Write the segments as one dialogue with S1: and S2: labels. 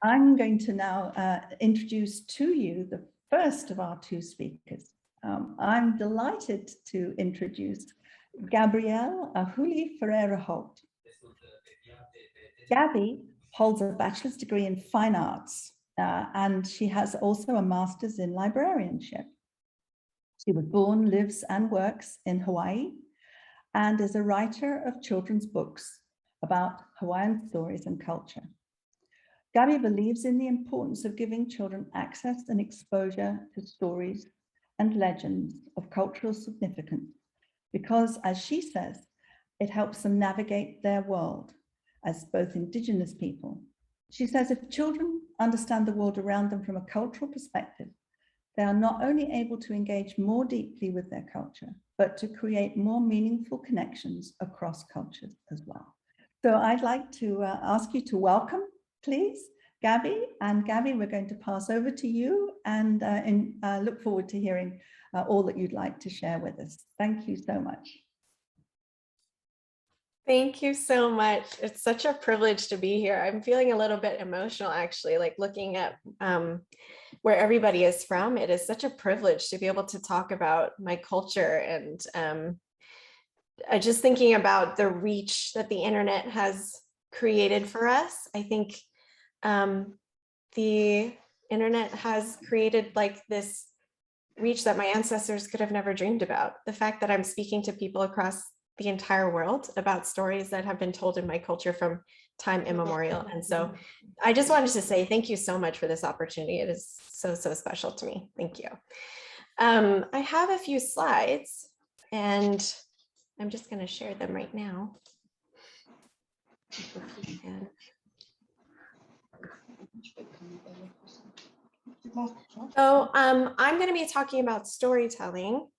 S1: I'm going to now introduce to you the first of our two speakers. I'm delighted to introduce Gabrielle Ahuli'i Ferreira Holt. Gabby holds a bachelor's degree in fine arts, and she has also a master's in librarianship. She was born, lives, and works in Hawaii, and is a writer of children's books about Hawaiian stories and culture. Gabby believes in the importance of giving children access and exposure to stories and legends of cultural significance, because, as she says, it helps them navigate their world as both Indigenous people. She says if children understand the world around them from a cultural perspective, they are not only able to engage more deeply with their culture, but to create more meaningful connections across cultures as well. So I'd like to ask you to welcome, please, Gabby. And Gabby, we're going to pass over to you and look forward to hearing all that you'd like to share with us. Thank you so much.
S2: Thank you so much. It's such a privilege to be here. I'm feeling a little bit emotional, actually, like looking at where everybody is from. It is such a privilege to be able to talk about my culture, and just thinking about the reach that the internet has created for us. I think the internet has created like this reach that my ancestors could have never dreamed about. The fact that I'm speaking to people across the entire world about stories that have been told in my culture from time immemorial. And so I just wanted to say thank you so much for this opportunity. It is so, so special to me. Thank you. I have a few slides and I'm just going to share them right now. So I'm going to be talking about storytelling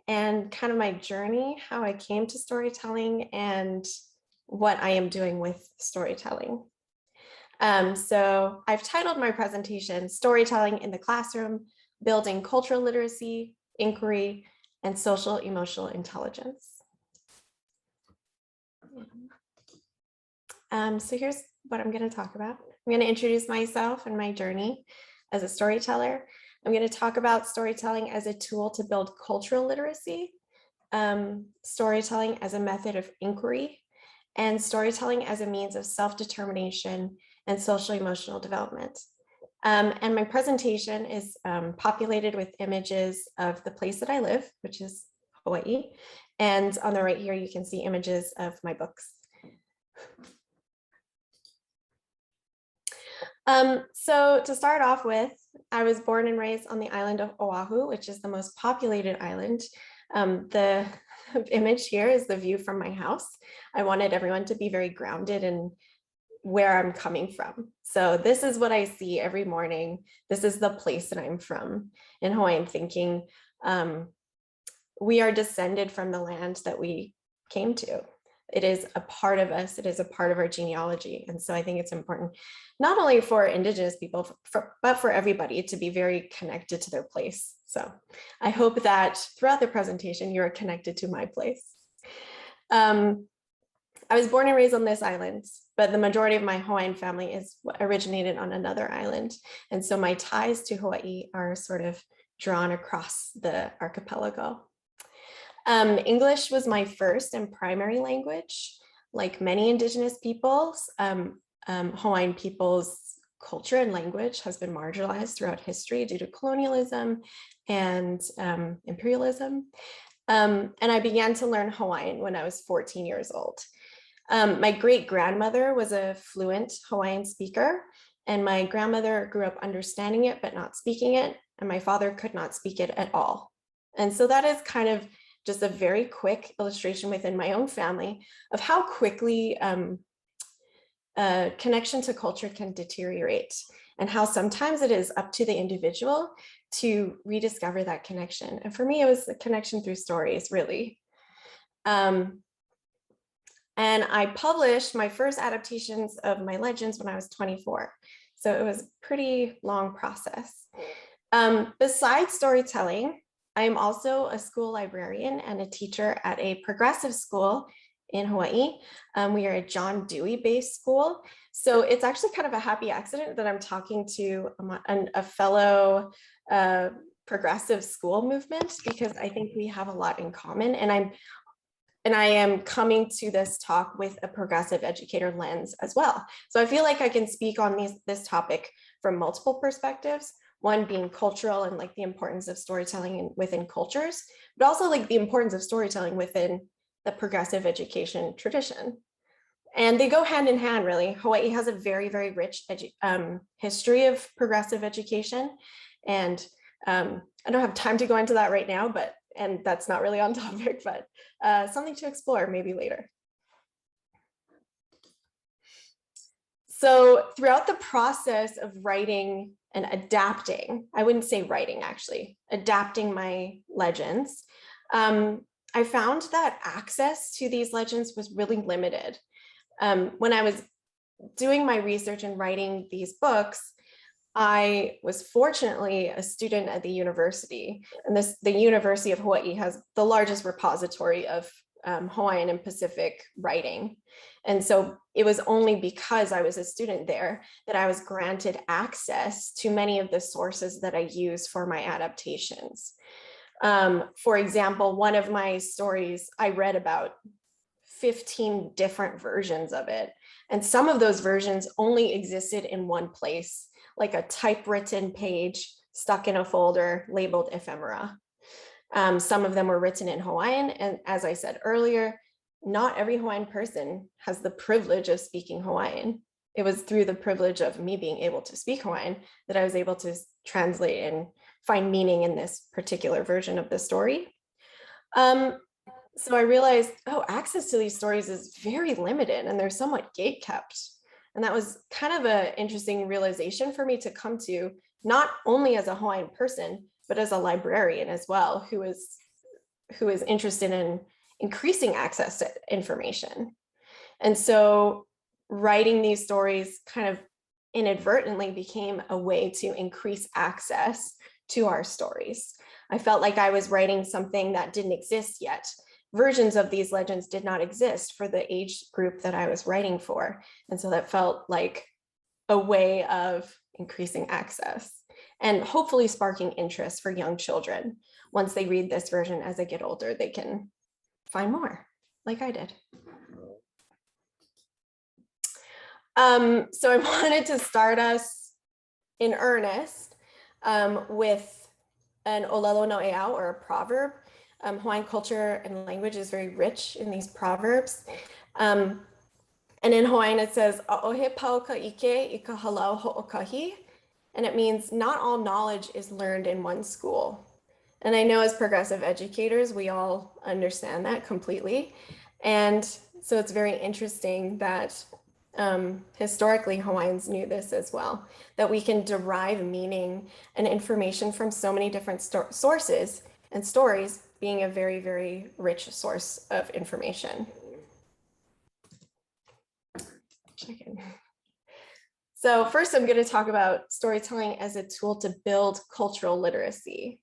S2: and kind of my journey, how I came to storytelling and what I am doing with storytelling. So I've titled my presentation, Storytelling in the Classroom, Building Cultural Literacy, Inquiry, and Social Emotional Intelligence. So here's what I'm going to talk about. I'm going to introduce myself and my journey as a storyteller. I'm going to talk about storytelling as a tool to build cultural literacy, storytelling as a method of inquiry, and storytelling as a means of self-determination and social emotional development. And my presentation is populated with images of the place that I live, which is Hawaii. And on the right here, you can see images of my books. So to start off with, I was born and raised on the island of Oahu, which is the most populated island. The image here is the view from my house. I wanted everyone to be very grounded in where I'm coming from. So this is what I see every morning. This is the place that I'm from. In Hawaiian thinking, we are descended from the land that we came to. It is a part of us. It is a part of our genealogy. And so I think it's important, not only for Indigenous people, but for everybody to be very connected to their place. So I hope that throughout the presentation, you're connected to my place. I was born and raised on this island, but the majority of my Hawaiian family is originated on another island. And so my ties to Hawaii are sort of drawn across the archipelago. English was my first and primary language. Like many Indigenous peoples, Hawaiian people's culture and language has been marginalized throughout history due to colonialism and imperialism. And I began to learn Hawaiian when I was 14 years old. My great-grandmother was a fluent Hawaiian speaker, and my grandmother grew up understanding it but not speaking it, and my father could not speak it at all. And so that is kind of just a very quick illustration within my own family of how quickly connection to culture can deteriorate, and how sometimes it is up to the individual to rediscover that connection. And for me, it was a connection through stories, really. And I published my first adaptations of my legends when I was 24. So it was a pretty long process. Besides storytelling, I am also a school librarian and a teacher at a progressive school in Hawaii. We are a John Dewey-based school. So it's actually kind of a happy accident that I'm talking to a fellow progressive school movement, because I think we have a lot in common. And I am coming to this talk with a progressive educator lens as well. So I feel like I can speak on this topic from multiple perspectives, one being cultural and like the importance of storytelling within cultures, but also like the importance of storytelling within the progressive education tradition. And they go hand in hand, really. Hawaii has a very, very rich history of progressive education. And I don't have time to go into that right now, and that's not really on topic, but something to explore maybe later. So throughout the process of writing and adapting, I wouldn't say writing actually, adapting my legends, I found that access to these legends was really limited. When I was doing my research and writing these books, I was fortunately a student at the university, and the University of Hawaii has the largest repository of Hawaiian and Pacific writing. And so it was only because I was a student there that I was granted access to many of the sources that I use for my adaptations. For example, one of my stories, I read about 15 different versions of it. And some of those versions only existed in one place, like a typewritten page stuck in a folder labeled ephemera. Some of them were written in Hawaiian. And as I said earlier, not every Hawaiian person has the privilege of speaking Hawaiian. It was through the privilege of me being able to speak Hawaiian that I was able to translate and find meaning in this particular version of the story. So I realized, access to these stories is very limited and they're somewhat gatekept. And that was kind of an interesting realization for me to come to, not only as a Hawaiian person, but as a librarian as well, who is interested in increasing access to information. And so writing these stories kind of inadvertently became a way to increase access to our stories. I felt like I was writing something that didn't exist yet. Versions of these legends did not exist for the age group that I was writing for. And so that felt like a way of increasing access and hopefully sparking interest for young children. Once they read this version as they get older, they can find more, like I did. So I wanted to start us in earnest with an olelo no e au, or a proverb. Hawaiian culture and language is very rich in these proverbs. And in Hawaiian, it says, "A'ohe pau ka ike I ka halau ho'okahi." And it means not all knowledge is learned in one school. And I know as progressive educators, we all understand that completely. And so it's very interesting that historically Hawaiians knew this as well, that we can derive meaning and information from so many different sources, and stories being a very, very rich source of information. So first, I'm going to talk about storytelling as a tool to build cultural literacy.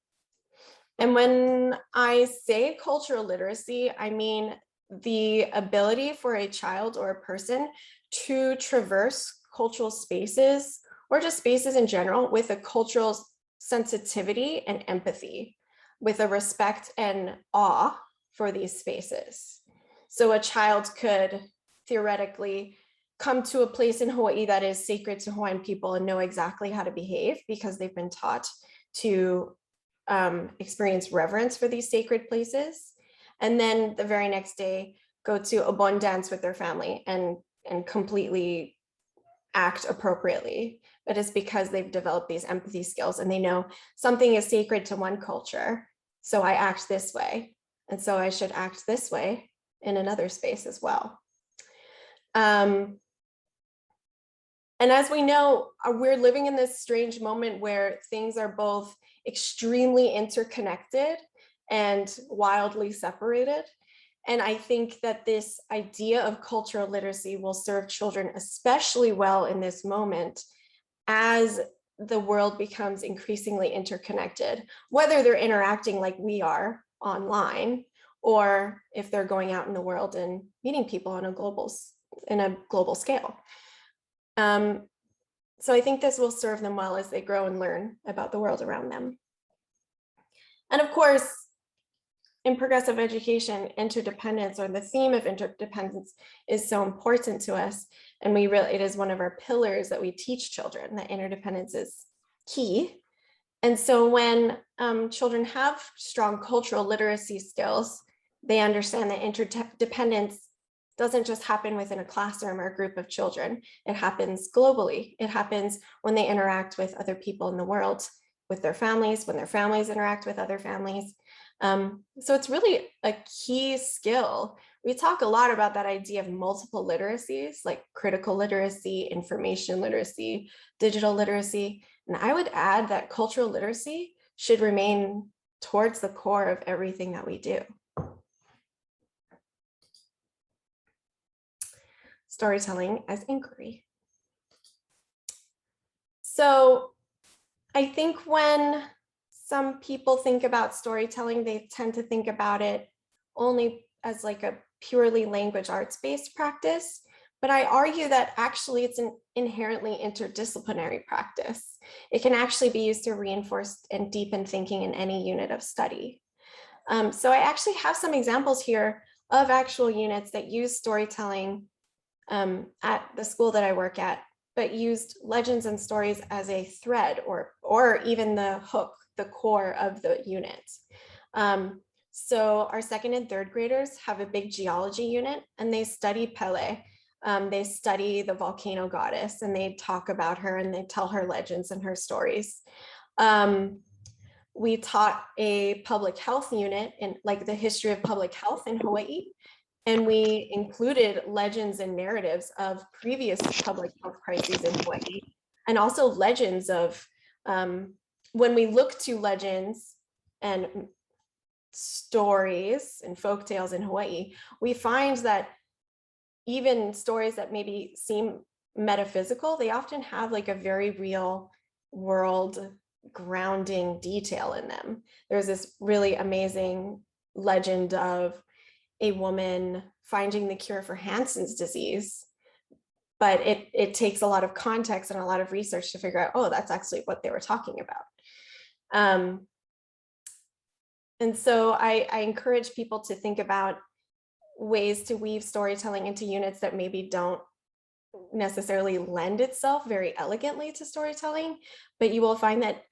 S2: And when I say cultural literacy, I mean the ability for a child or a person to traverse cultural spaces, or just spaces in general, with a cultural sensitivity and empathy, with a respect and awe for these spaces. So a child could theoretically come to a place in Hawaii that is sacred to Hawaiian people and know exactly how to behave because they've been taught to experience reverence for these sacred places. And then the very next day, go to a bon dance with their family and completely act appropriately. But it's because they've developed these empathy skills and they know something is sacred to one culture. So I act this way. And so I should act this way in another space as well. And as we know, we're living in this strange moment where things are both extremely interconnected and wildly separated. And I think that this idea of cultural literacy will serve children especially well in this moment as the world becomes increasingly interconnected, whether they're interacting like we are online or if they're going out in the world and meeting people on a global scale. So I think this will serve them well as they grow and learn about the world around them. And of course, in progressive education, interdependence, or the theme of interdependence, is so important to us. And it is one of our pillars that we teach children, that interdependence is key. And so when children have strong cultural literacy skills, they understand that interdependence doesn't just happen within a classroom or a group of children. It happens globally. It happens when they interact with other people in the world, with their families, when their families interact with other families. So it's really a key skill. We talk a lot about that idea of multiple literacies, like critical literacy, information literacy, digital literacy. And I would add that cultural literacy should remain towards the core of everything that we do. Storytelling as inquiry. So I think when some people think about storytelling, they tend to think about it only as like a purely language arts-based practice. But I argue that actually it's an inherently interdisciplinary practice. It can actually be used to reinforce and deepen thinking in any unit of study. So I actually have some examples here of actual units that use storytelling at the school that I work at, but used legends and stories as a thread or even the hook, the core of the unit. So our second and third graders have a big geology unit, and they study Pele. They study the volcano goddess, and they talk about her and they tell her legends and her stories. We taught a public health unit in like the history of public health in Hawaii. And we included legends and narratives of previous public health crises in Hawaii, and also legends of when we look to legends and stories and folktales in Hawaii, we find that even stories that maybe seem metaphysical, they often have like a very real world grounding detail in them. There's this really amazing legend of a woman finding the cure for Hansen's disease, but it takes a lot of context and a lot of research to figure out, oh, that's actually what they were talking about. And so I encourage people to think about ways to weave storytelling into units that maybe don't necessarily lend itself very elegantly to storytelling, but you will find that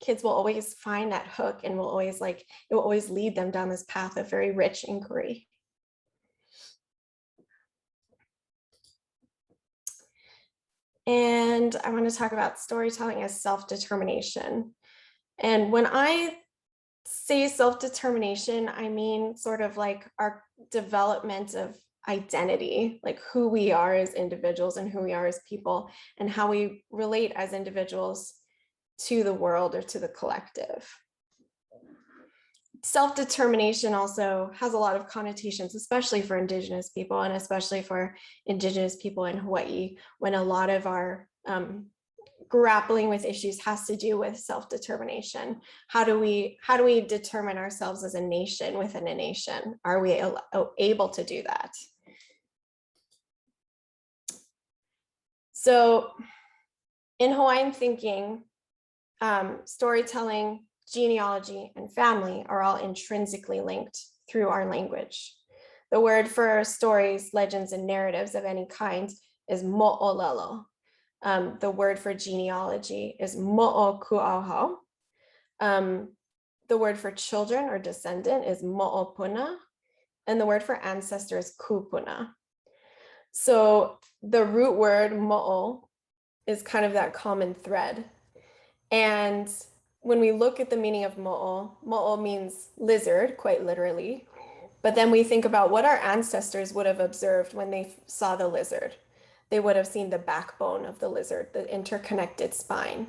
S2: kids will always find that hook and will always it will always lead them down this path of very rich inquiry. And I want to talk about storytelling as self-determination. And when I say self-determination, I mean sort of like our development of identity, like who we are as individuals and who we are as people, and how we relate as individuals to the world or to the collective. Self-determination also has a lot of connotations, especially for Indigenous people, and especially for Indigenous people in Hawaii, when a lot of our grappling with issues has to do with self-determination. How do we determine ourselves as a nation within a nation? Are we able to do that? So in Hawaiian thinking, storytelling, genealogy, and family are all intrinsically linked through our language. The word for stories, legends, and narratives of any kind is mo'olelo. The word for genealogy is mo'okuauhau. The word for children or descendant is mo'opuna. And the word for ancestor is kupuna. So the root word mo'o is kind of that common thread. And when we look at the meaning of mo'o, mo'o means lizard, quite literally. But then we think about what our ancestors would have observed when they saw the lizard. They would have seen the backbone of the lizard, the interconnected spine.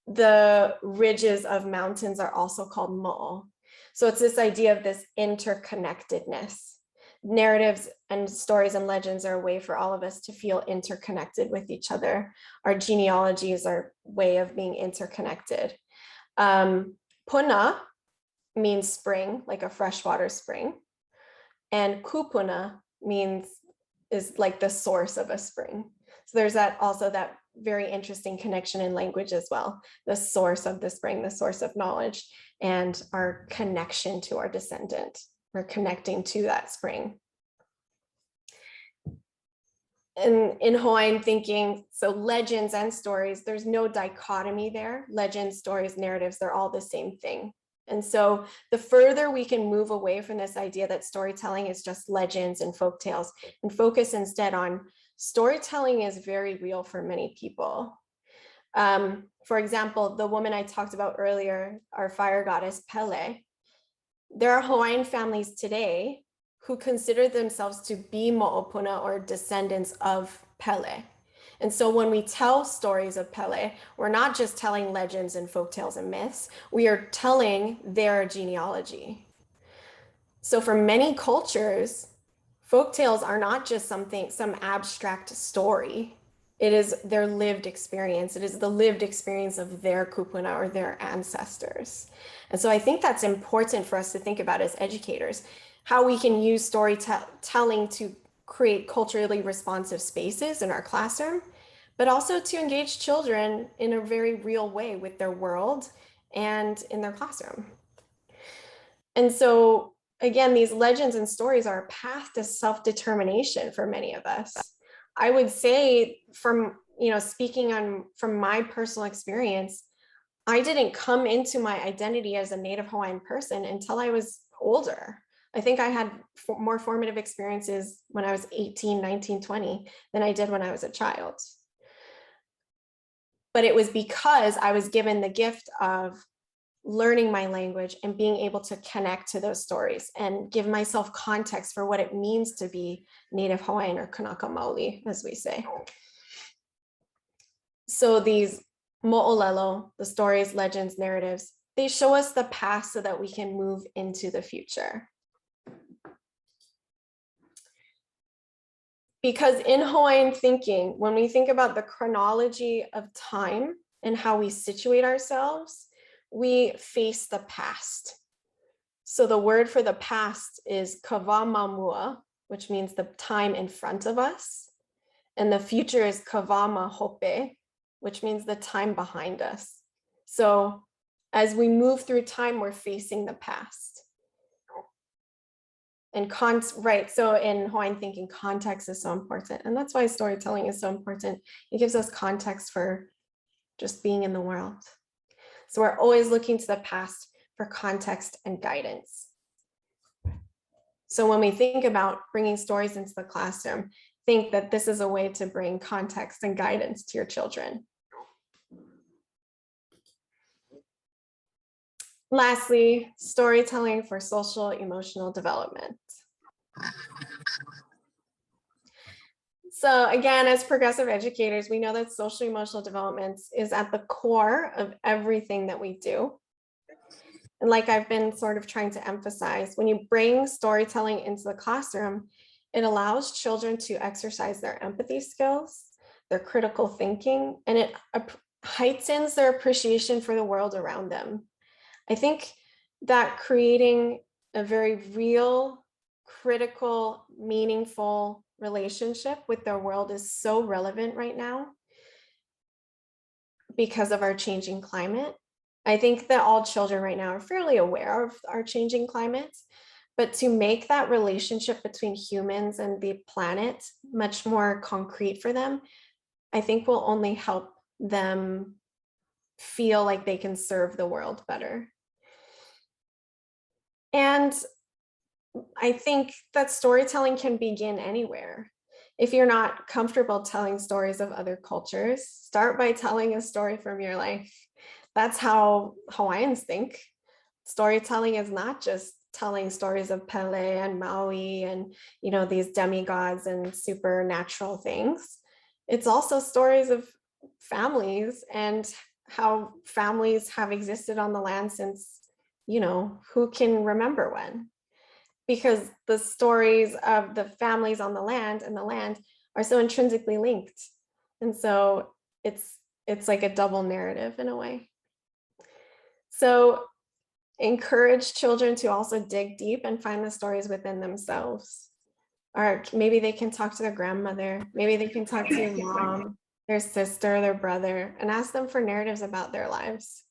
S2: The ridges of mountains are also called mo'o. So it's this idea of this interconnectedness. Narratives and stories and legends are a way for all of us to feel interconnected with each other. Our genealogy is our way of being interconnected. Puna means spring, like a freshwater spring. And kupuna is like the source of a spring. So there's also that very interesting connection in language as well. The source of the spring, the source of knowledge, and our connection to our descendant. We're connecting to that spring. And in Hawaiian thinking, so legends and stories, there's no dichotomy there. Legends, stories, narratives, they're all the same thing. And so the further we can move away from this idea that storytelling is just legends and folktales and focus instead on storytelling is very real for many people. For example, the woman I talked about earlier, our fire goddess Pele, there are Hawaiian families today who consider themselves to be mo'opuna or descendants of Pele. And so when we tell stories of Pele, we're not just telling legends and folktales and myths, we are telling their genealogy. So for many cultures, folktales are not just some abstract story. It is their lived experience. It is the lived experience of their kupuna or their ancestors. And so I think that's important for us to think about as educators, how we can use storytelling to create culturally responsive spaces in our classroom, but also to engage children in a very real way with their world and in their classroom. And so again, these legends and stories are a path to self-determination for many of us. I would say from, speaking from my personal experience, I didn't come into my identity as a Native Hawaiian person until I was older. I think I had more formative experiences when I was 18, 19, 20 than I did when I was a child. But it was because I was given the gift of learning my language and being able to connect to those stories and give myself context for what it means to be Native Hawaiian or Kanaka Maoli, as we say. So these mo'olelo, the stories, legends, narratives, they show us the past so that we can move into the future. Because in Hawaiian thinking, when we think about the chronology of time and how we situate ourselves, we face the past. So the word for the past is kawamamua, which means the time in front of us. And the future is kawamahope, which means the time behind us. So as we move through time, we're facing the past. And so in Hawaiian thinking, context is so important. And that's why storytelling is so important. It gives us context for just being in the world. So we're always looking to the past for context and guidance. So when we think about bringing stories into the classroom, think that this is a way to bring context and guidance to your children. Lastly, storytelling for social emotional development. So again, as progressive educators, we know that social emotional development is at the core of everything that we do. And like I've been sort of trying to emphasize, when you bring storytelling into the classroom, it allows children to exercise their empathy skills, their critical thinking, and it heightens their appreciation for the world around them. I think that creating a very real, critical, meaningful relationship with their world is so relevant right now because of our changing climate. I think that all children right now are fairly aware of our changing climate, but to make that relationship between humans and the planet much more concrete for them, I think will only help them feel like they can serve the world better. And I think that storytelling can begin anywhere. If you're not comfortable telling stories of other cultures, start by telling a story from your life. That's how Hawaiians think. Storytelling is not just telling stories of Pele and Maui and, these demigods and supernatural things. It's also stories of families and how families have existed on the land since, who can remember when? Because the stories of the families on the land and the land are so intrinsically linked. And so it's like a double narrative in a way. So encourage children to also dig deep and find the stories within themselves. Or maybe they can talk to their grandmother, maybe they can talk to their mom, their sister, their brother, and ask them for narratives about their lives.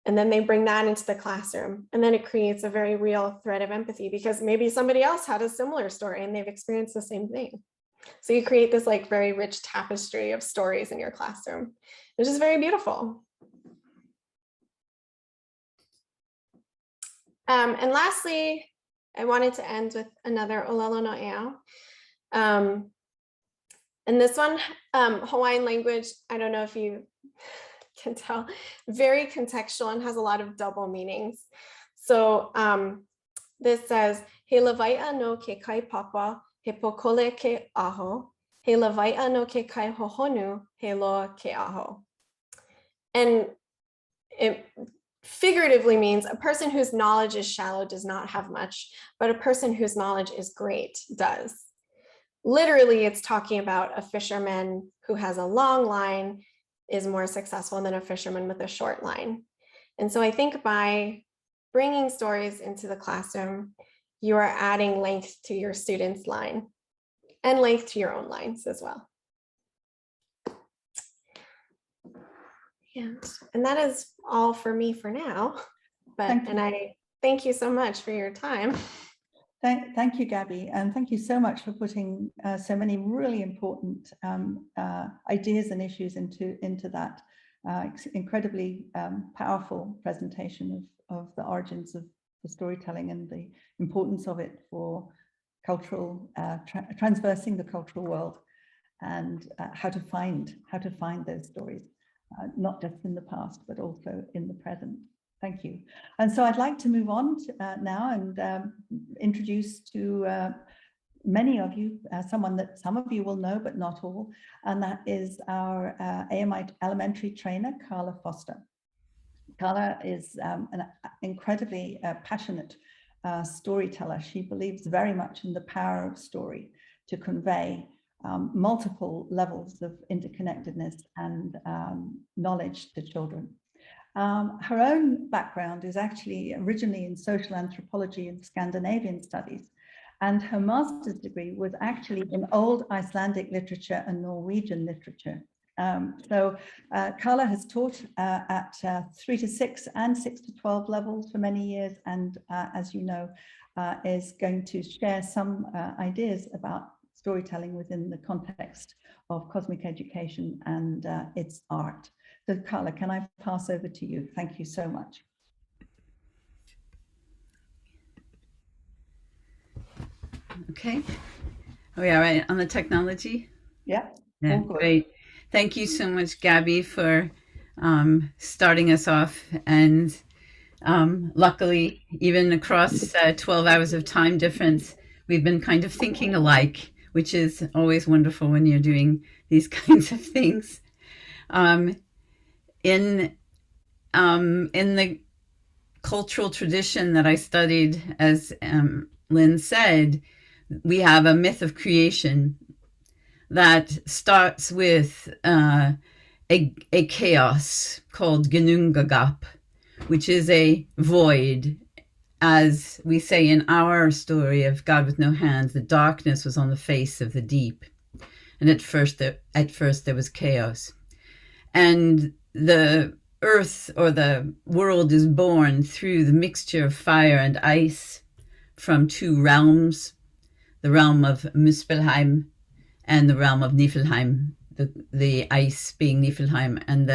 S2: And then they bring that into the classroom. And then it creates a very real thread of empathy, because maybe somebody else had a similar story and they've experienced the same thing. So you create this like very rich tapestry of stories in your classroom, which is very beautiful. And lastly, I wanted to end with another Olelo no Eo. And this one, Hawaiian language, I don't know if you can tell, very contextual and has a lot of double meanings. So this says, he lawai'a no ke kai papa, he pokole ke aho, he lawai'a no ke kai hohonu, he loa ke aho. And it figuratively means a person whose knowledge is shallow does not have much, but a person whose knowledge is great does. Literally, it's talking about a fisherman who has a long line is more successful than a fisherman with a short line. And so I think by bringing stories into the classroom, you are adding length to your students' line and length to your own lines as well. And that is all for me for now. And I thank you so much for your time.
S1: Thank you, Gabby, and thank you so much for putting so many really important ideas and issues into that incredibly powerful presentation of the origins of the storytelling and the importance of it for cultural transversing the cultural world, and how to find those stories, not just in the past but also in the present. Thank you. And so I'd like to move on now and introduce to many of you, someone that some of you will know, but not all, and that is our AMI elementary trainer, Carla Foster. Carla is an incredibly passionate storyteller. She believes very much in the power of story to convey multiple levels of interconnectedness and knowledge to children. Her own background is actually originally in social anthropology and Scandinavian studies, and her master's degree was actually in Old Icelandic literature and Norwegian literature. So Carla has taught at 3 to 6 and 6 to 12 levels for many years, and as you know, is going to share some ideas about storytelling within the context of cosmic education and its art. So Carla, can I pass over to you? Thank you so much.
S3: Okay. Are we all right on the technology?
S1: Yeah.
S3: Yeah, great. Thank you so much, Gabby, for starting us off. And luckily, even across 12 hours of time difference, we've been kind of thinking alike, which is always wonderful when you're doing these kinds of things. In the cultural tradition that I studied, as Lynn said, we have a myth of creation that starts with a chaos called Gnungagap, which is a void. As we say in our story of God with no hands, the darkness was on the face of the deep, and at first there was chaos, and the earth or the world is born through the mixture of fire and ice from two realms, the realm of Muspelheim and the realm of Niflheim, the ice being Niflheim and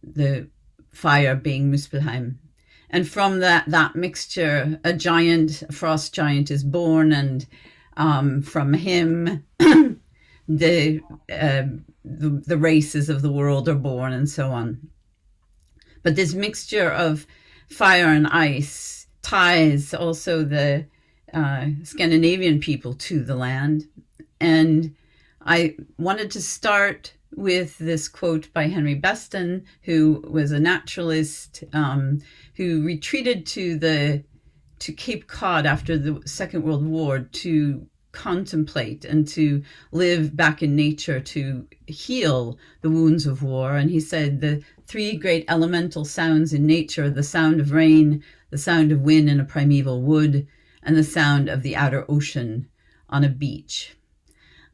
S3: the fire being Muspelheim. And from that mixture, a frost giant is born, and from him the races of the world are born, and so on. But this mixture of fire and ice ties also the Scandinavian people to the land. And I wanted to start with this quote by Henry Beston, who was a naturalist who retreated to Cape Cod after the Second World War to contemplate and to live back in nature to heal the wounds of war. And he said the three great elemental sounds in nature: the sound of rain, the sound of wind in a primeval wood, and the sound of the outer ocean on a beach.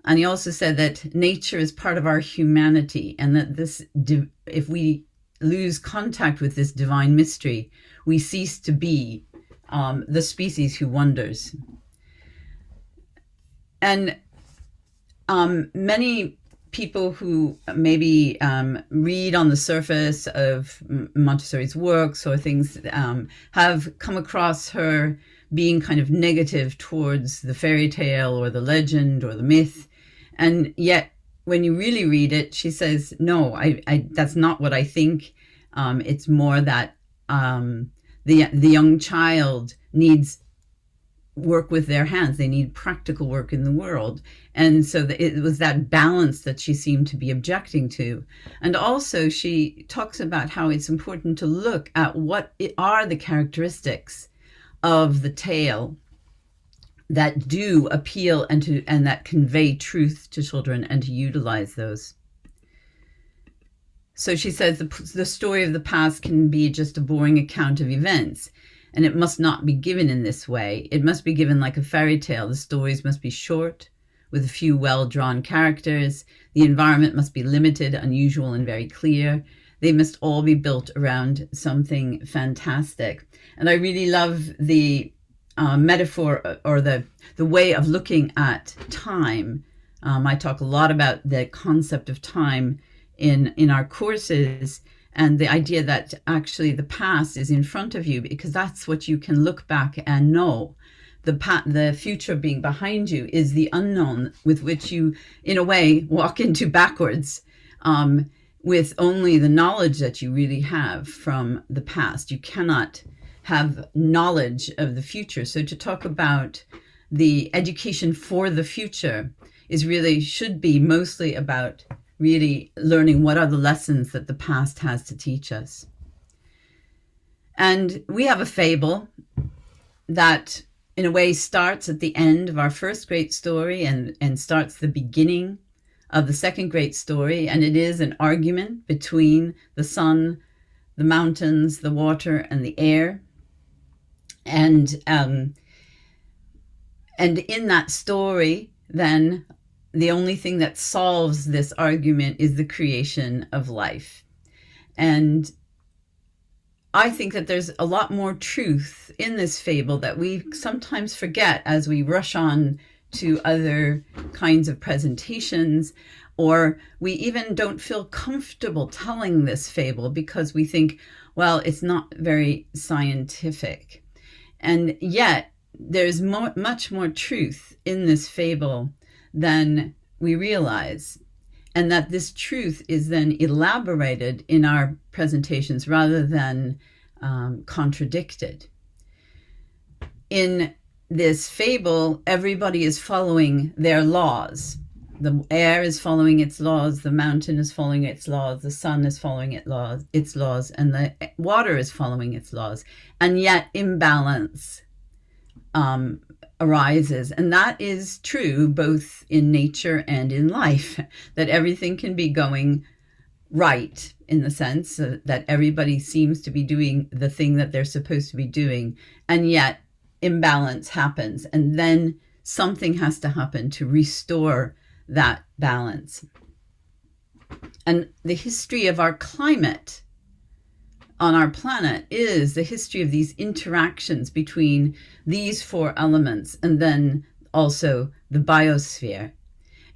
S3: And he also said that nature is part of our humanity, and that if we lose contact with this divine mystery, we cease to be the species who wonders. And many people who maybe read on the surface of Montessori's works or things have come across her being kind of negative towards the fairy tale or the legend or the myth. And yet, when you really read it, she says, no, I that's not what I think. It's more that the young child needs work with their hands. They need practical work in the world. And so it was that balance that she seemed to be objecting to. And also she talks about how it's important to look at what are the characteristics of the tale that do appeal and that convey truth to children, and to utilize those. So she says the story of the past can be just a boring account of events, and it must not be given in this way. It must be given like a fairy tale. The stories must be short, with a few well-drawn characters. The environment must be limited, unusual, and very clear. They must all be built around something fantastic. And I really love the metaphor or the way of looking at time. I talk a lot about the concept of time in our courses, and the idea that actually the past is in front of you because that's what you can look back and know. The future being behind you is the unknown with which you, in a way, walk into backwards with only the knowledge that you really have from the past. You cannot have knowledge of the future. So to talk about the education for the future should be mostly about really learning what are the lessons that the past has to teach us. And we have a fable that in a way starts at the end of our first great story and starts the beginning of the second great story. And it is an argument between the sun, the mountains, the water, and the air. And in that story, then, the only thing that solves this argument is the creation of life. And I think that there's a lot more truth in this fable that we sometimes forget as we rush on to other kinds of presentations, or we even don't feel comfortable telling this fable because we think, well, it's not very scientific. And yet there's much more truth in this fable than we realize, and that this truth is then elaborated in our presentations rather than contradicted. In this fable, everybody is following their laws. The air is following its laws, the mountain is following its laws, the sun is following its laws, and the water is following its laws. And yet imbalance arises. And that is true both in nature and in life, that everything can be going right in the sense that everybody seems to be doing the thing that they're supposed to be doing, and yet imbalance happens, and then something has to happen to restore that balance. And the history of our climate on our planet is the history of these interactions between these four elements, and then also the biosphere,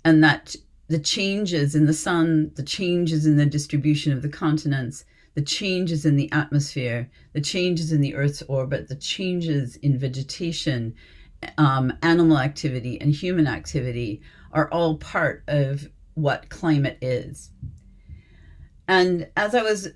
S3: and that the changes in the sun, the changes in the distribution of the continents, the changes in the atmosphere, the changes in the Earth's orbit, the changes in vegetation, animal activity, and human activity are all part of what climate is. And as I was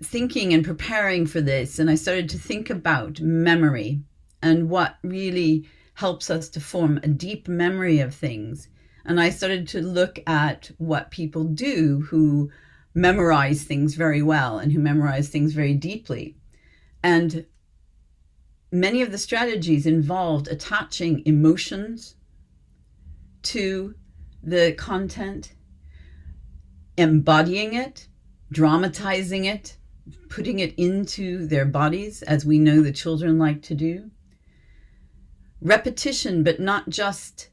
S3: thinking and preparing for this, and I started to think about memory and what really helps us to form a deep memory of things. And I started to look at what people do who memorize things very well and who memorize things very deeply. And many of the strategies involved attaching emotions to the content, embodying it, dramatizing it, putting it into their bodies, as we know the children like to do. Repetition, but not just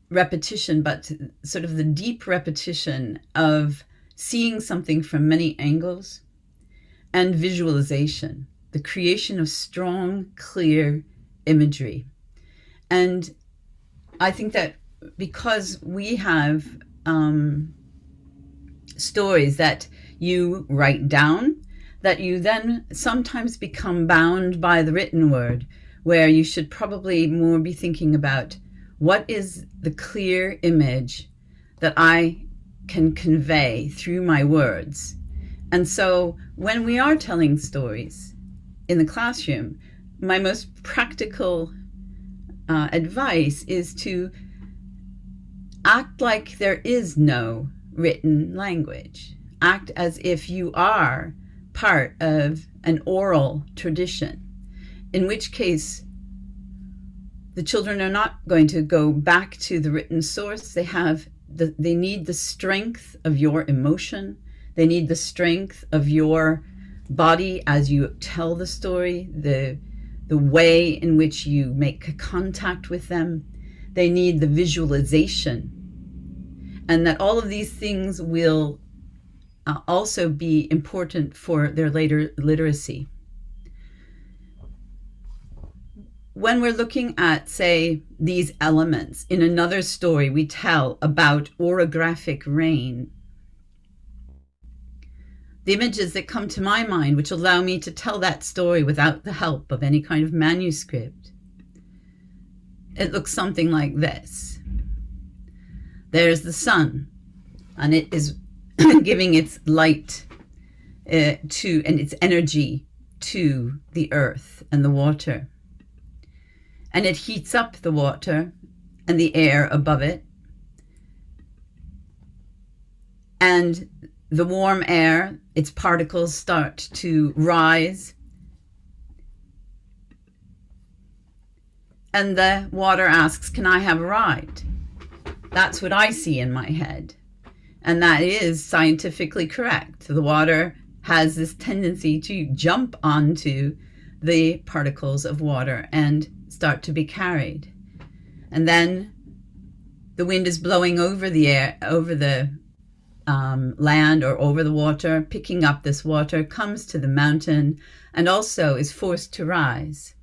S3: repetition, but sort of the deep repetition of seeing something from many angles, and visualization, the creation of strong, clear imagery. And I think that because we have stories that you write down, that you then sometimes become bound by the written word, where you should probably more be thinking about what is the clear image that I can convey through my words. And so when we are telling stories in the classroom, my most practical advice is to act like there is no written language. Act as if you are part of an oral tradition, in which case the children are not going to go back to the written source. They need the strength of your emotion. They need the strength of your body as you tell the story, the way in which you make contact with them. They need the visualization. And that all of these things will also be important for their later literacy. When we're looking at, say, these elements, in another story we tell about orographic rain, the images that come to my mind, which allow me to tell that story without the help of any kind of manuscript, it looks something like this. There's the sun, and it is giving its light and its energy to the earth and the water. And it heats up the water and the air above it. And the warm air, its particles start to rise. And the water asks, can I have a ride? That's what I see in my head. And that is scientifically correct. The water has this tendency to jump onto the particles of water and start to be carried. And then the wind is blowing over the air, over the land or over the water, picking up this water, comes to the mountain, and also is forced to rise.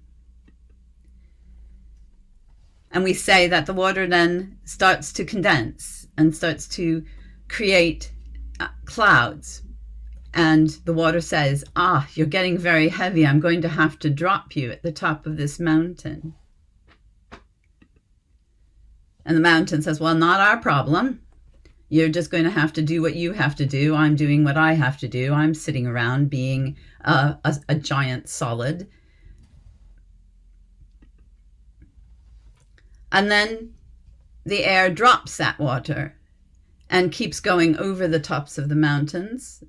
S3: And we say that the water then starts to condense and starts to create clouds. And the water says, you're getting very heavy. I'm going to have to drop you at the top of this mountain. And the mountain says, well, not our problem. You're just going to have to do what you have to do. I'm doing what I have to do. I'm sitting around being a giant solid. And then the air drops that water and keeps going over the tops of the mountains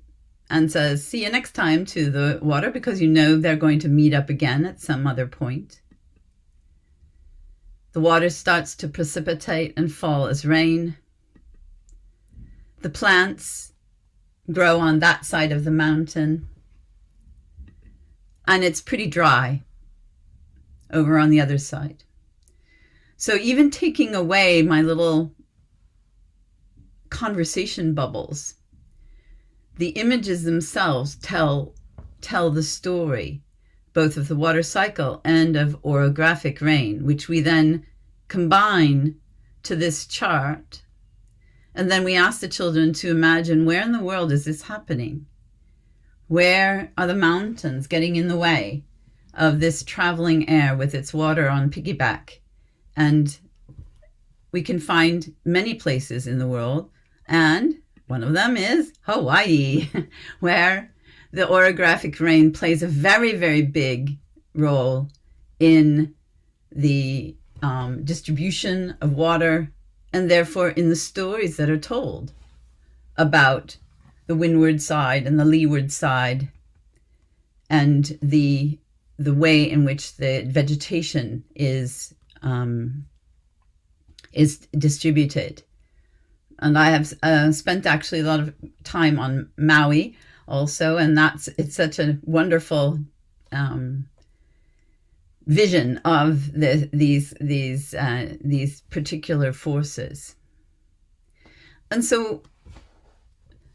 S3: and says, see you next time, to the water, because you know they're going to meet up again at some other point. The water starts to precipitate and fall as rain. The plants grow on that side of the mountain, and it's pretty dry over on the other side. So even taking away my little conversation bubbles, the images themselves tell the story, both of the water cycle and of orographic rain, which we then combine to this chart. And then we ask the children to imagine, where in the world is this happening? Where are the mountains getting in the way of this traveling air with its water on piggyback? And we can find many places in the world, and one of them is Hawaii, where the orographic rain plays a very, very big role in the distribution of water, and therefore in the stories that are told about the windward side and the leeward side, and the way in which the vegetation is distributed And I have spent actually a lot of time on Maui also, and it's such a wonderful vision of these particular forces. And so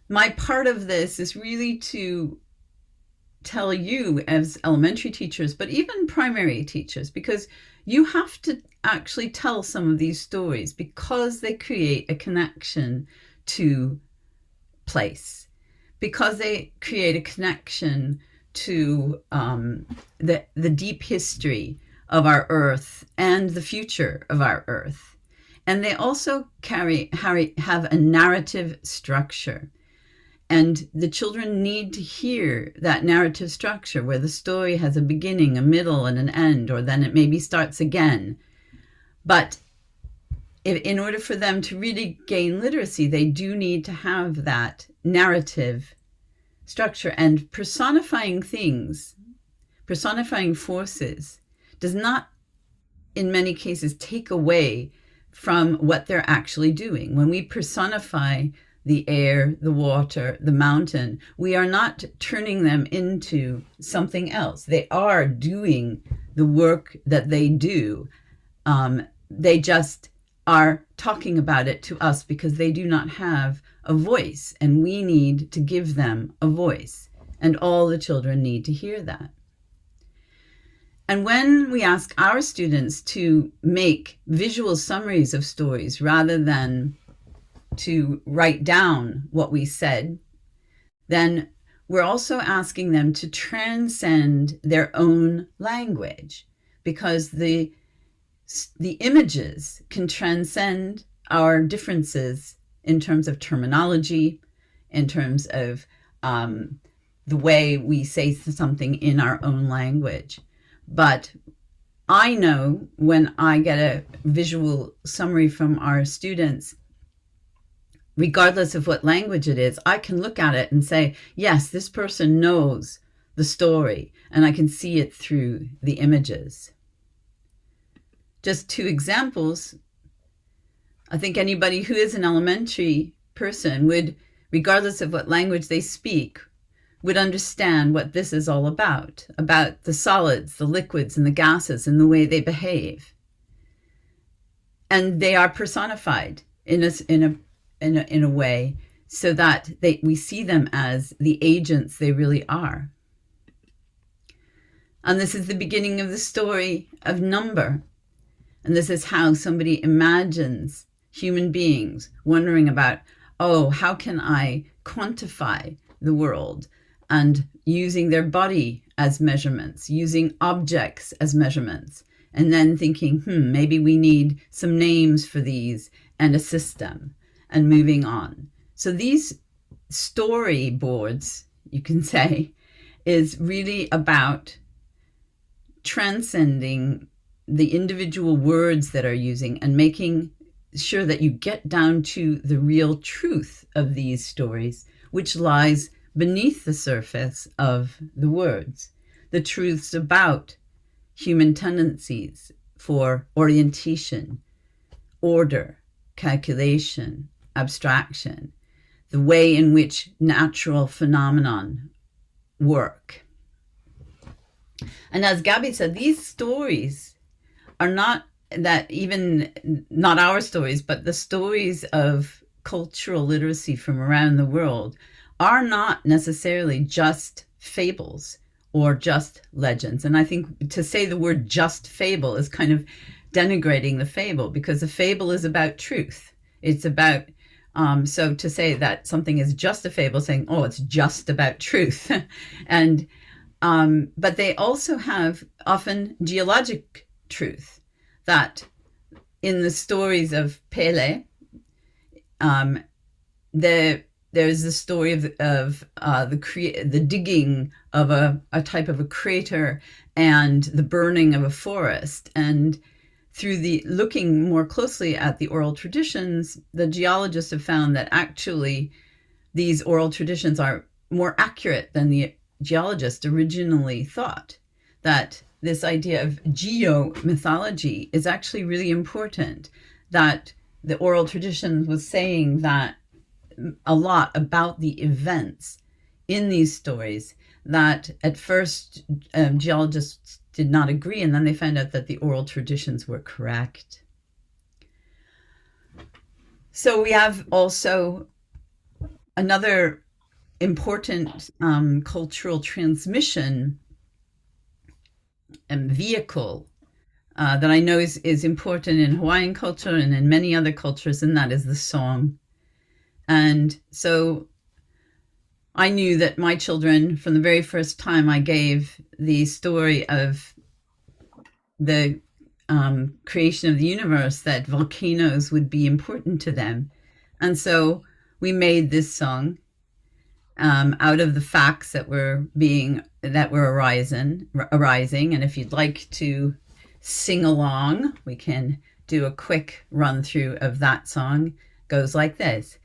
S3: my part of this is really to tell you as elementary teachers, but even primary teachers, because you have to actually tell some of these stories because they create a connection to place, because they create a connection to the deep history of our earth and the future of our earth. And they also have a narrative structure. And the children need to hear that narrative structure where the story has a beginning, a middle, and an end, or then it maybe starts again. But in order for them to really gain literacy, they do need to have that narrative structure. And personifying things, personifying forces, does not, in many cases, take away from what they're actually doing. When we personify the air, the water, the mountain, we are not turning them into something else. They are doing the work that they do. They just are talking about it to us because they do not have a voice, and we need to give them a voice. And all the children need to hear that. And when we ask our students to make visual summaries of stories rather than to write down what we said, then we're also asking them to transcend their own language, because the images can transcend our differences in terms of terminology, in terms of the way we say something in our own language. But I know when I get a visual summary from our students, regardless of what language it is, I can look at it and say, yes, this person knows the story, and I can see it through the images. Just 2 examples. I think anybody who is an elementary person would, regardless of what language they speak, would understand what this is all about the solids, the liquids, and the gases, and the way they behave. And they are personified in a way so that we see them as the agents they really are. And this is the beginning of the story of number. And this is how somebody imagines human beings wondering about, oh, how can I quantify the world? And using their body as measurements, using objects as measurements, and then thinking, maybe we need some names for these and a system, and moving on. So these storyboards, you can say, is really about transcending the individual words that are using and making sure that you get down to the real truth of these stories, which lies beneath the surface of the words, the truths about human tendencies for orientation, order, calculation, abstraction, the way in which natural phenomenon work. And as Gabby said, these stories are not our stories, but the stories of cultural literacy from around the world are not necessarily just fables or just legends. And I think to say the word just fable is kind of denigrating the fable, because a fable is about truth. It's about, so to say that something is just a fable, saying, oh, it's just about truth. And, but they also have often geologic truth, that in the stories of Pele, there's the story of the digging of a type of a crater and the burning of a forest. And through looking more closely at the oral traditions, the geologists have found that actually these oral traditions are more accurate than the geologists originally thought. That this idea of geomythology is actually really important, that the oral tradition was saying that a lot about the events in these stories that at first geologists did not agree, and then they found out that the oral traditions were correct. So we have also another important cultural transmission and vehicle that I know is important in Hawaiian culture and in many other cultures, and that is the song. And so I knew that my children, from the very first time I gave the story of the creation of the universe, that volcanoes would be important to them. And so we made this song out of the facts that were arising. And if you'd like to sing along, we can do a quick run through of that song. It goes like this.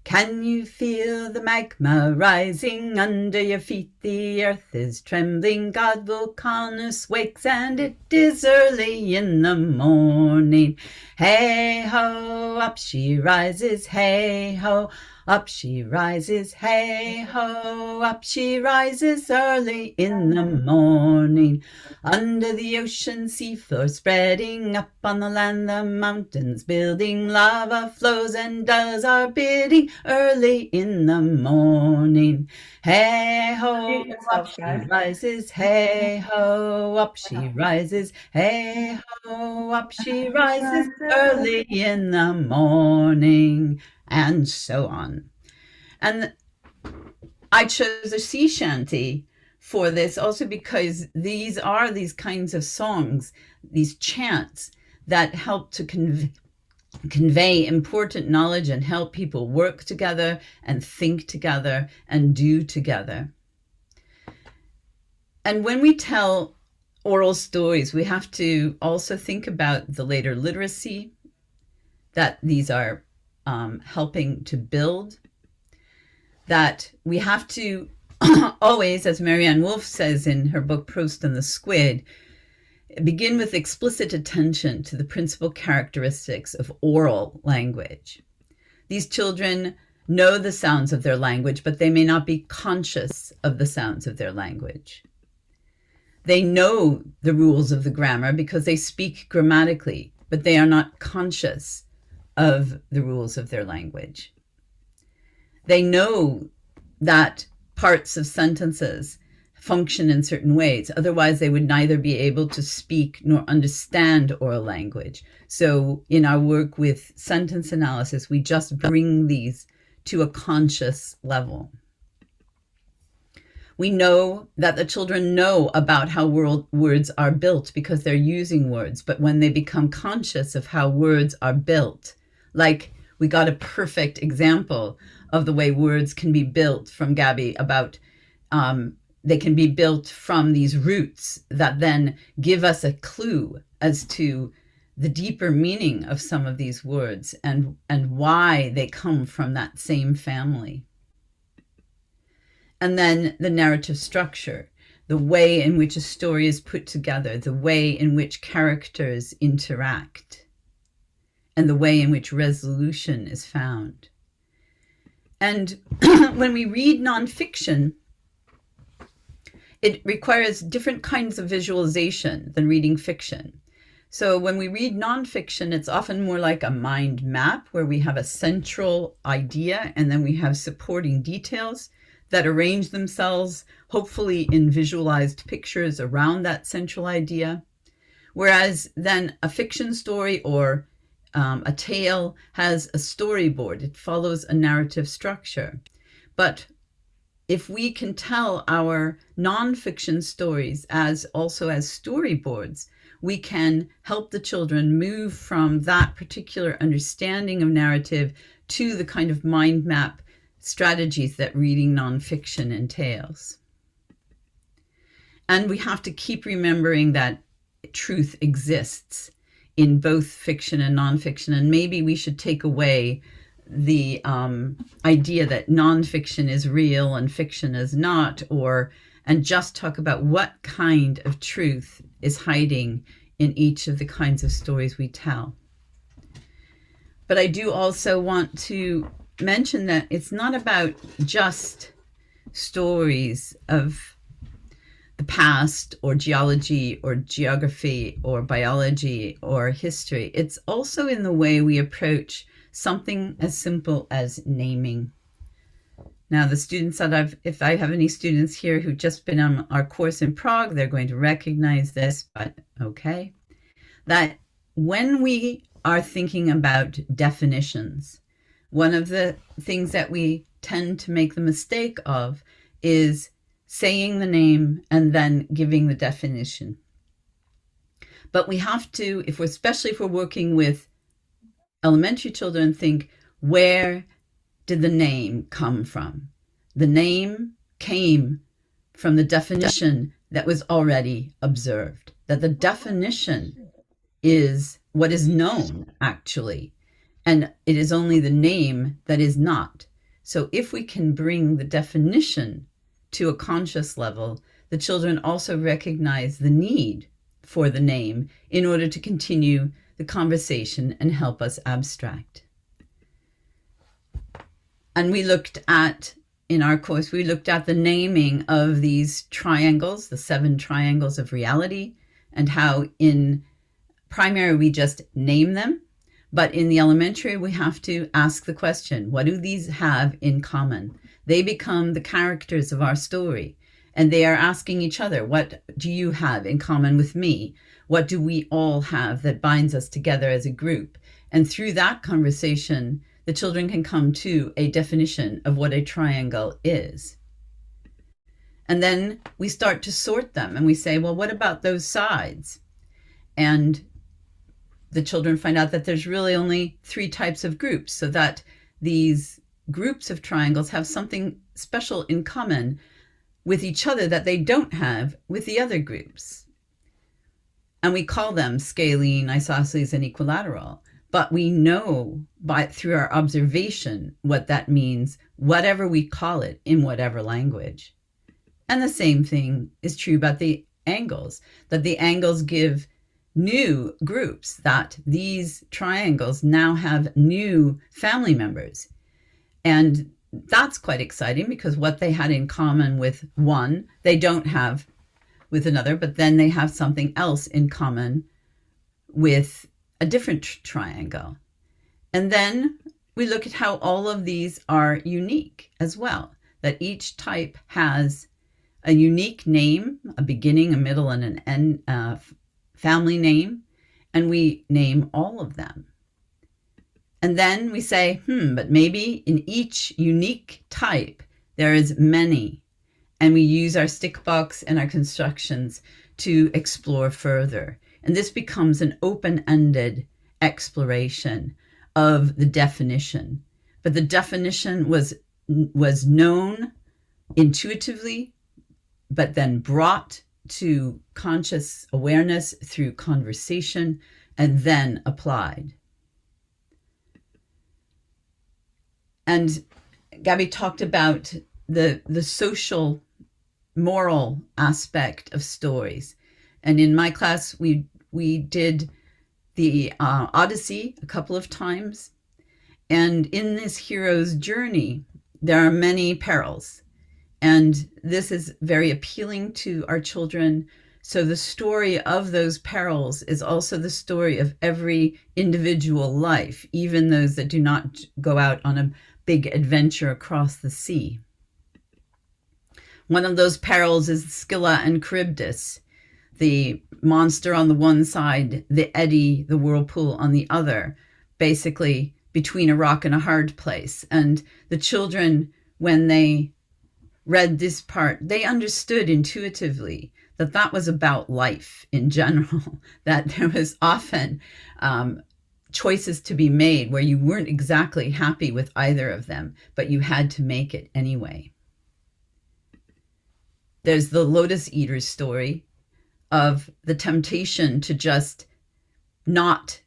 S3: Can you feel the magma rising under your feet? The earth is trembling, God Vulcanus wakes, and it is early in the morning. Hey ho, up she rises, hey ho, up she rises, hey ho, up she rises early in the morning. Under the ocean seafloor spreading, up on the land the mountains building, lava flows and does our bidding early in the morning. Hey ho, up she rises, hey ho, up she rises, hey ho, up she rises early in the morning, and so on. And I chose a sea shanty for this also because these are these kinds of songs, these chants that help to convey important knowledge and help people work together and think together and do together. And when we tell oral stories, we have to also think about the later literacy that these are helping to build, that we have to always, as Marianne Wolf says in her book Proust and the Squid, begin with explicit attention to the principal characteristics of oral language. These children know the sounds of their language, but they may not be conscious of the sounds of their language. They know the rules of the grammar because they speak grammatically, but they are not conscious of the rules of their language. They know that parts of sentences function in certain ways. Otherwise, they would neither be able to speak nor understand oral language. So in our work with sentence analysis, we just bring these to a conscious level. We know that the children know about how words are built because they're using words. But when they become conscious of how words are built, like we got a perfect example of the way words can be built from Gabby about they can be built from these roots that then give us a clue as to the deeper meaning of some of these words and why they come from that same family. And then the narrative structure, the way in which a story is put together, the way in which characters interact, and the way in which resolution is found. And when we read nonfiction, it requires different kinds of visualization than reading fiction. So when we read nonfiction, it's often more like a mind map where we have a central idea and then we have supporting details that arrange themselves, hopefully in visualized pictures around that central idea. Whereas then a fiction story or a tale has a storyboard. It follows a narrative structure. But if we can tell our nonfiction stories also as storyboards, we can help the children move from that particular understanding of narrative to the kind of mind map strategies that reading nonfiction entails. And we have to keep remembering that truth exists in both fiction and nonfiction, and maybe we should take away the idea that nonfiction is real and fiction is not, and just talk about what kind of truth is hiding in each of the kinds of stories we tell. But I do also want to mention that it's not about just stories of the past or geology or geography or biology or history. It's also in the way we approach something as simple as naming. Now, the students that if I have any students here who've just been on our course in Prague, they're going to recognize this, but okay. That when we are thinking about definitions, one of the things that we tend to make the mistake of is saying the name and then giving the definition. But we have to, especially if we're working with elementary children, think, where did the name come from? The name came from the definition that was already observed, that the definition is what is known, actually, and it is only the name that is not. So if we can bring the definition to a conscious level, the children also recognize the need for the name in order to continue the conversation and help us abstract. And in our course, we looked at the naming of these triangles, the 7 triangles of reality, and how in primary we just name them, but in the elementary we have to ask the question, what do these have in common? They become the characters of our story, and they are asking each other, what do you have in common with me? What do we all have that binds us together as a group? And through that conversation, the children can come to a definition of what a triangle is. And then we start to sort them, and we say, well, what about those sides? And the children find out that there's really only 3 types of groups, so that these groups of triangles have something special in common with each other that they don't have with the other groups. And we call them scalene, isosceles, and equilateral. But we know through our observation what that means, whatever we call it in whatever language. And the same thing is true about the angles, that the angles give new groups, that these triangles now have new family members. And that's quite exciting, because what they had in common with one, they don't have with another, but then they have something else in common with a different triangle. And then we look at how all of these are unique as well, that each type has a unique name, a beginning, a middle, and an end, family name, and we name all of them. And then we say, but maybe in each unique type, there is many. And we use our stick box and our constructions to explore further. And this becomes an open-ended exploration of the definition. But the definition was known intuitively, but then brought to conscious awareness through conversation, and then applied. And Gabby talked about the social, moral aspect of stories. And in my class, we did the Odyssey a couple of times. And in this hero's journey, there are many perils. And this is very appealing to our children. So the story of those perils is also the story of every individual life, even those that do not go out on a big adventure across the sea. One of those perils is Scylla and Charybdis, the monster on the one side, the eddy, the whirlpool on the other, basically between a rock and a hard place. And the children, when they read this part, they understood intuitively that that was about life in general, that there was often choices to be made where you weren't exactly happy with either of them, but you had to make it anyway. There's the lotus eater's story of the temptation to just not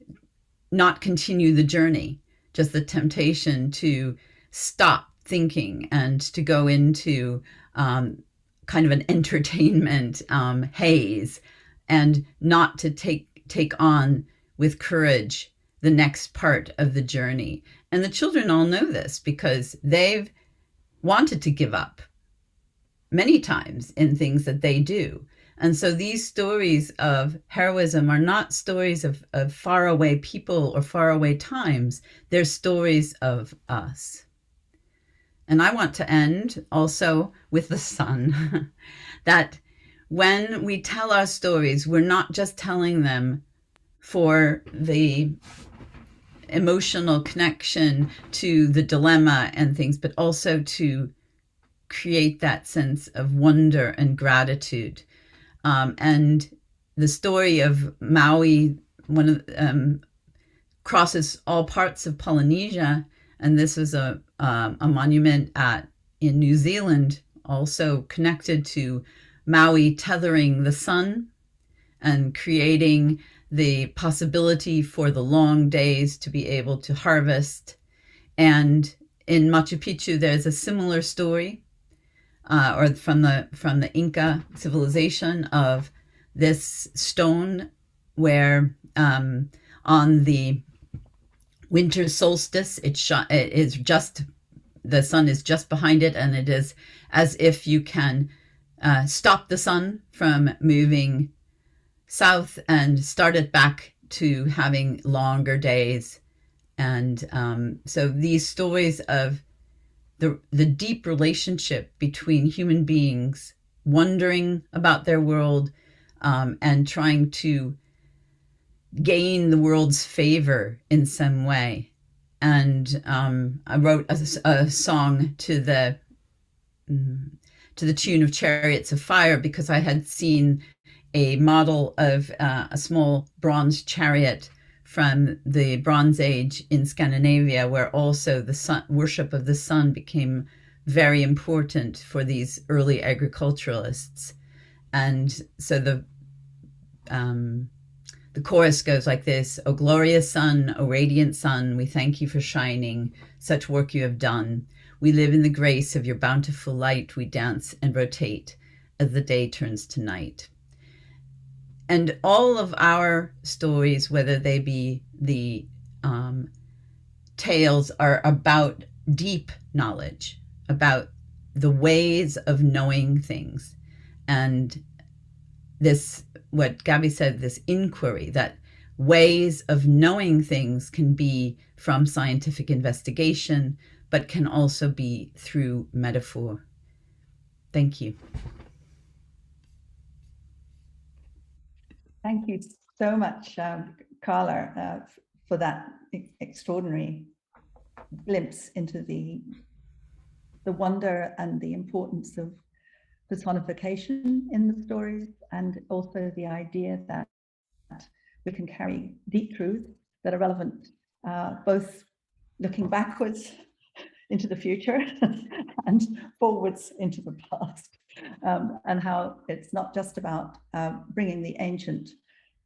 S3: continue the journey, just the temptation to stop thinking and to go into kind of an entertainment haze, and not to take on with courage the next part of the journey. And the children all know this because they've wanted to give up many times in things that they do. And so these stories of heroism are not stories of faraway people or faraway times. They're stories of us. And I want to end also with the sun, that when we tell our stories, we're not just telling them for the emotional connection to the dilemma and things, but also to create that sense of wonder and gratitude. And the story of Maui, crosses all parts of Polynesia, and this is a monument in New Zealand, also connected to Maui tethering the sun and creating the possibility for the long days to be able to harvest. And in Machu Picchu, there's a similar story, or from the Inca civilization, of this stone where on the winter solstice, the sun is just behind it, and it is as if you can stop the sun from moving south and start it back to having longer days. And so these stories of the deep relationship between human beings wondering about their world, and trying to gain the world's favor in some way. And I wrote a song to the tune of Chariots of Fire, because I had seen a model of a small bronze chariot from the Bronze Age in Scandinavia, where also the worship of the sun became very important for these early agriculturalists. And so the chorus goes like this: "O glorious sun, O radiant sun, we thank you for shining, such work you have done. We live in the grace of your bountiful light, we dance and rotate as the day turns to night." And all of our stories, whether they be the tales, are about deep knowledge, about the ways of knowing things. And this, what Gabby said, this inquiry, that ways of knowing things can be from scientific investigation, but can also be through metaphor. Thank you.
S1: Thank you so much, Carla, for that extraordinary glimpse into the wonder and the importance of personification in the stories, and also the idea that we can carry deep truths that are relevant, both looking backwards into the future and forwards into the past, and how it's not just about bringing the ancient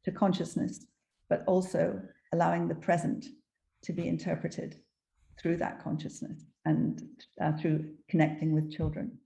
S1: to consciousness, but also allowing the present to be interpreted through that consciousness and through connecting with children.